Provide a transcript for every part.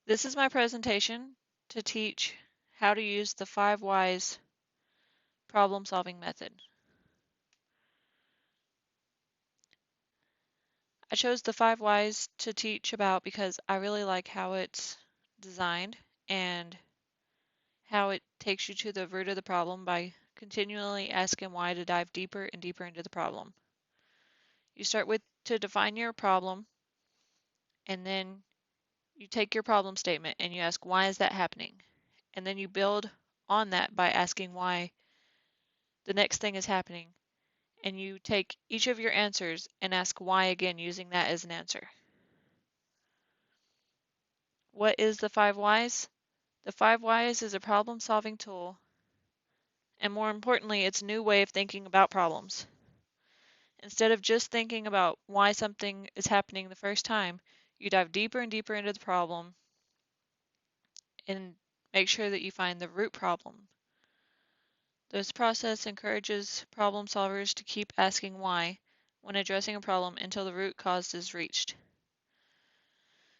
This is my presentation to teach how to use the 5 whys problem-solving method. I chose the 5 whys to teach about because I really like how it's designed and how it takes you to the root of the problem by continually asking why to dive deeper and deeper into the problem. You start with to define your problem, and then you take your problem statement and you ask, why is that happening? And then you build on that by asking why the next thing is happening. And you take each of your answers and ask why again using that as an answer. What is the 5 whys? The 5 whys is a problem-solving tool, and more importantly, it's a new way of thinking about problems. Instead of just thinking about why something is happening the first time, you dive deeper and deeper into the problem and make sure that you find the root problem. This process encourages problem solvers to keep asking why when addressing a problem until the root cause is reached.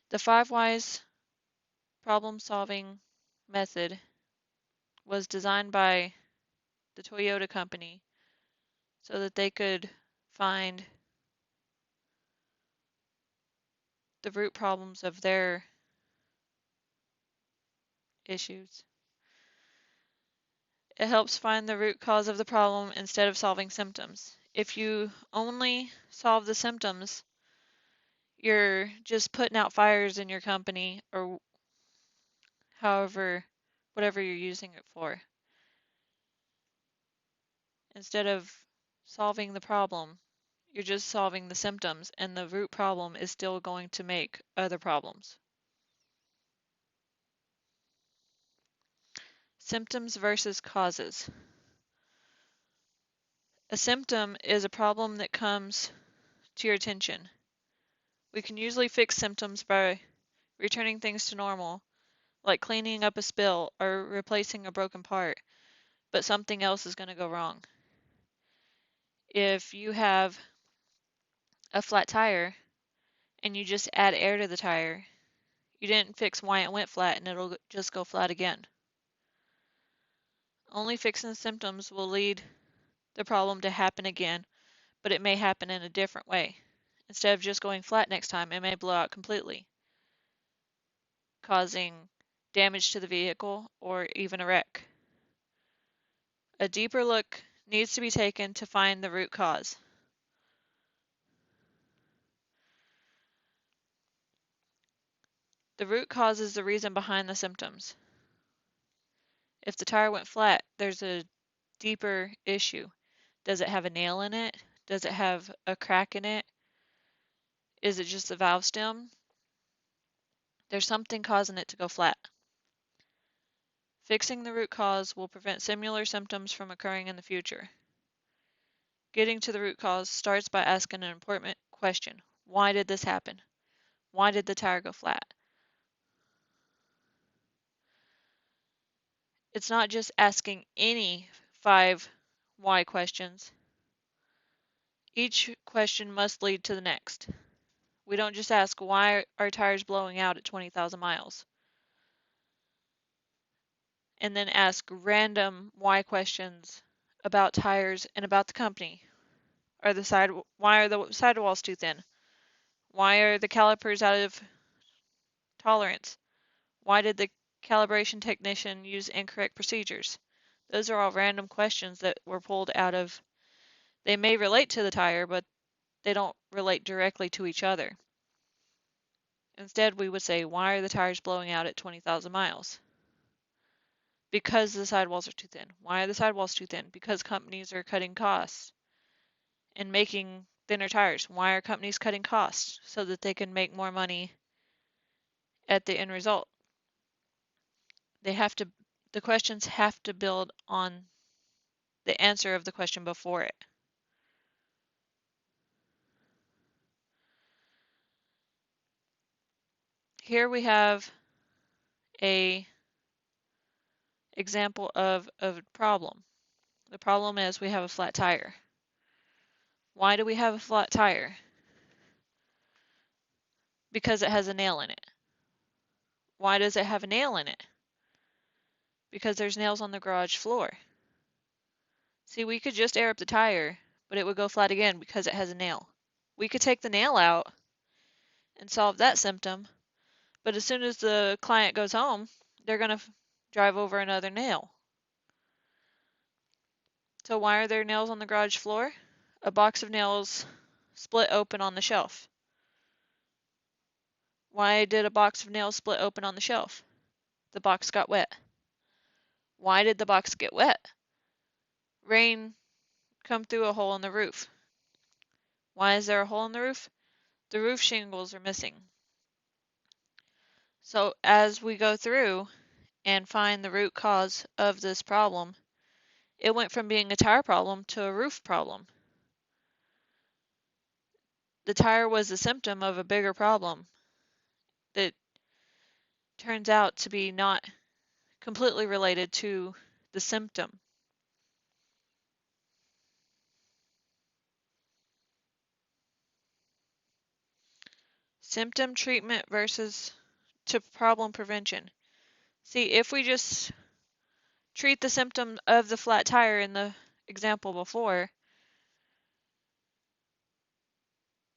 The 5 whys problem-solving method was designed by the Toyota company so that they could find the root problems of their issues. It helps find the root cause of the problem instead of solving symptoms. If you only solve the symptoms, you're just putting out fires in your company or whatever you're using it for. Instead of solving the problem, you're just solving the symptoms, and the root problem is still going to make other problems. Symptoms versus causes. A symptom is a problem that comes to your attention. We can usually fix symptoms by returning things to normal, like cleaning up a spill or replacing a broken part, but something else is going to go wrong. If you have a flat tire and you just add air to the tire, you didn't fix why it went flat and it'll just go flat again. Only fixing the symptoms will lead the problem to happen again, but it may happen in a different way. Instead of just going flat next time, it may blow out completely, causing damage to the vehicle or even a wreck. A deeper look needs to be taken to find the root cause. The root cause is the reason behind the symptoms. If the tire went flat, there's a deeper issue. Does it have a nail in it? Does it have a crack in it? Is it just the valve stem? There's something causing it to go flat. Fixing the root cause will prevent similar symptoms from occurring in the future. Getting to the root cause starts by asking an important question. Why did this happen? Why did the tire go flat? It's not just asking any 5 why questions. Each question must lead to the next. We don't just ask why are tires blowing out at 20,000 miles and then ask random why questions about tires and about the company. Why are the sidewalls too thin? Why are the calipers out of tolerance? Why did the calibration technician use incorrect procedures? Those are all random questions that were pulled out of, they may relate to the tire, but they don't relate directly to each other. Instead, we would say, why are the tires blowing out at 20,000 miles? Because the sidewalls are too thin. Why are the sidewalls too thin? Because companies are cutting costs and making thinner tires. Why are companies cutting costs? So that they can make more money at the end result. The questions have to build on the answer of the question before it. Here we have a example of a problem. The problem is we have a flat tire. Why do we have a flat tire? Because it has a nail in it. Why does it have a nail in it? Because there's nails on the garage floor. See, we could just air up the tire, but it would go flat again because it has a nail. We could take the nail out and solve that symptom, but as soon as the client goes home, they're going to drive over another nail. So why are there nails on the garage floor? A box of nails split open on the shelf. Why did a box of nails split open on the shelf? The box got wet. Why did the box get wet? Rain come through a hole in the roof. Why is there a hole in the roof? The roof shingles are missing. So as we go through and find the root cause of this problem, it went from being a tire problem to a roof problem. The tire was a symptom of a bigger problem that turns out to be not completely related to the symptom. Symptom treatment versus to problem prevention. See, if we just treat the symptom of the flat tire in the example before,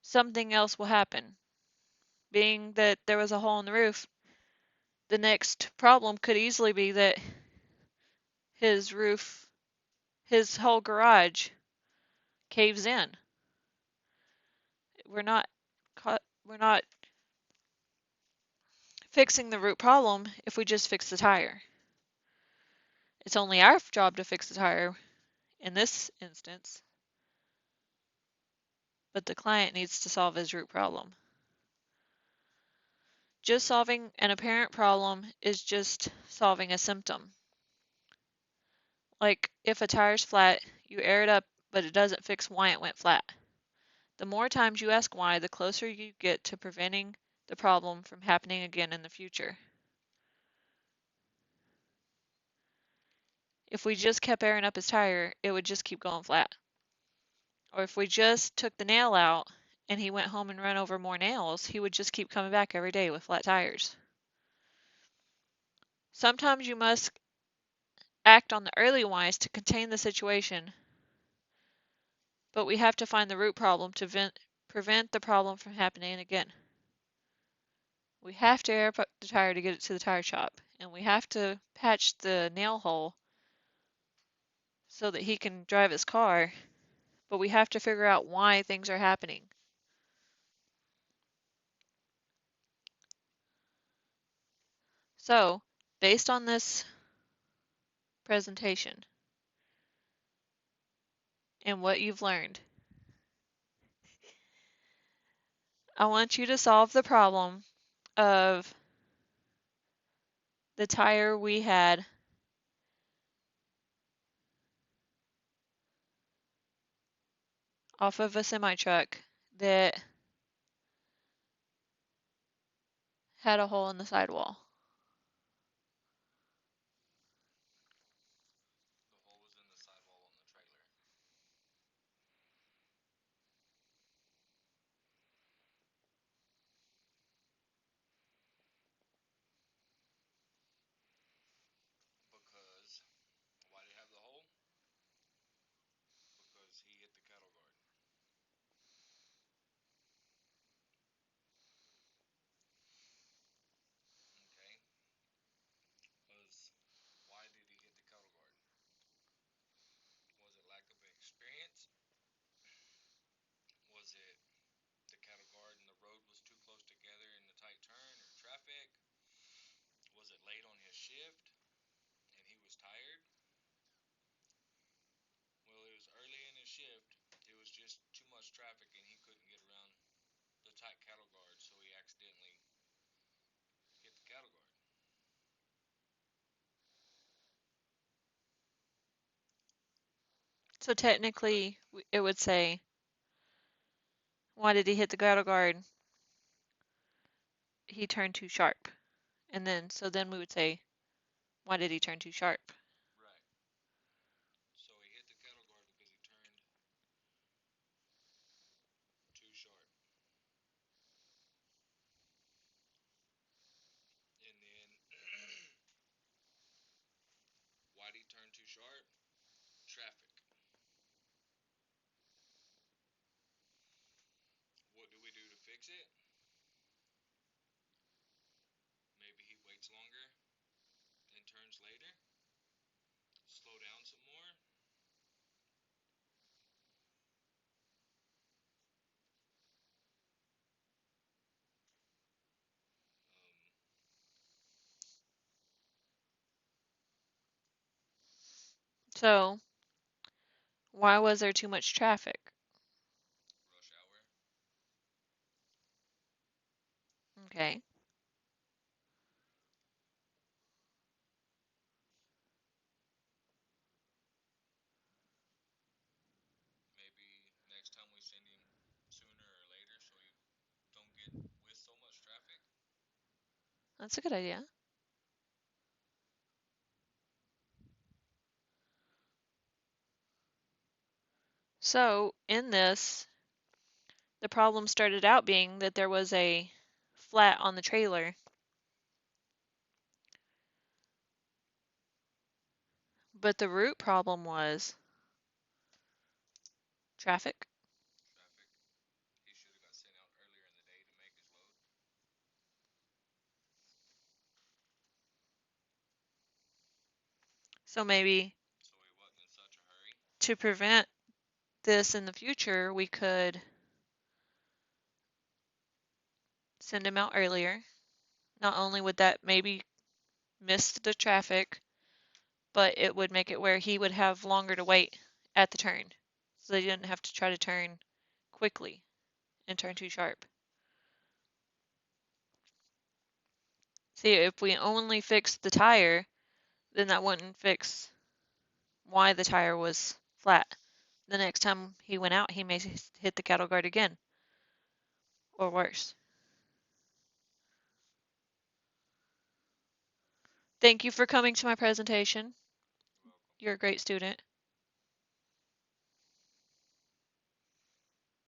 something else will happen. Being that there was a hole in the roof, the next problem could easily be that his roof, his whole garage caves in. We're not fixing the root problem if we just fix the tire. It's only our job to fix the tire in this instance, but the client needs to solve his root problem. Just solving an apparent problem is just solving a symptom. Like if a tire's flat, you air it up, but it doesn't fix why it went flat. The more times you ask why, the closer you get to preventing the problem from happening again in the future. If we just kept airing up his tire, it would just keep going flat. Or if we just took the nail out and he went home and ran over more nails, he would just keep coming back every day with flat tires. Sometimes you must act on the early whys to contain the situation, but we have to find the root problem to prevent the problem from happening again. We have to air up the tire to get it to the tire shop, and we have to patch the nail hole so that he can drive his car, but we have to figure out why things are happening. So, based on this presentation and what you've learned, I want you to solve the problem of the tire we had off of a semi-truck that had a hole in the sidewall. So technically, it would say, why did he hit the cattle guard? He turned too sharp. And then, so then we would say, why did he turn too sharp? sharp, traffic. What do we do to fix it? Maybe he waits longer, then turns later. Slow down some more. So, why was there too much traffic? Rush hour. Okay. Maybe next time we send him sooner or later so you don't get with so much traffic. That's a good idea. So, in this, the problem started out being that there was a flat on the trailer, but the root problem was traffic. Traffic. He should have got sent out earlier in the day to make his load. So maybe So he wasn't in such a hurry. to prevent this in the future, we could send him out earlier. Not only would that maybe miss the traffic, but it would make it where he would have longer to wait at the turn. So they didn't have to try to turn quickly and turn too sharp. See, if we only fixed the tire, then that wouldn't fix why the tire was flat. The next time he went out, he may hit the cattle guard again, or worse. Thank you for coming to my presentation. You're welcome. You're a great student.